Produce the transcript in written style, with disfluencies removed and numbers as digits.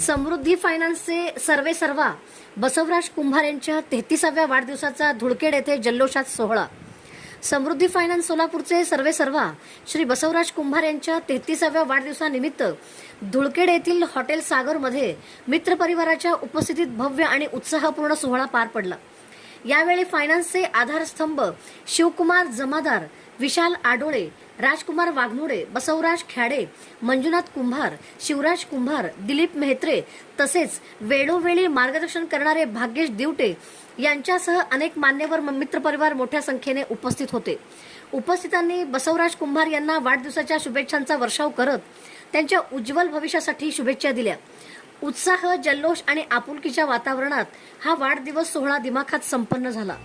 समृद्धी फायनान्सचे सर्वेसर्वा बसवराज कुंभार यांच्या 33व्या वाढदिवसाचा धुळखेड येथे जल्लोषात सोहळा. समृद्धी फायनान्स सोलापूरचे सर्वेसर्वा श्री बसवराज कुंभार यांच्या 33व्या वाढदिवसानिमित्त धुळखेड येथील हॉटेल सागरमध्ये मित्रपरिवाराच्या उपस्थितीत भव्य आणि उत्साहपूर्ण सोहळा पार पडला. यावेळी फायनान्सचे आधारस्तंभ शिवकुमार जमादार, विशाल आडोळे, राजकुमार वाघमोडे, बसवराज ख्याडे, मंजुनाथ कुंभार, शिवराज कुंभार, दिलीप मेहत्रे तसेच वेळोवेळी मार्गदर्शन करणारे भाग्येश दिवटे यांच्यासह अनेक मान्यवर मित्रपरिवार मोठ्या संख्येने उपस्थित होते. उपस्थितांनी बसवराज कुंभार यांना वाढदिवसाच्या शुभेच्छांचा वर्षाव करत त्यांच्या उज्ज्वल भविष्यासाठी शुभेच्छा दिल्या. उत्साह, जल्लोष आणि आपुलकीच्या वातावरणात हा वाढदिवस सोहळा दिमाखात संपन्न झाला.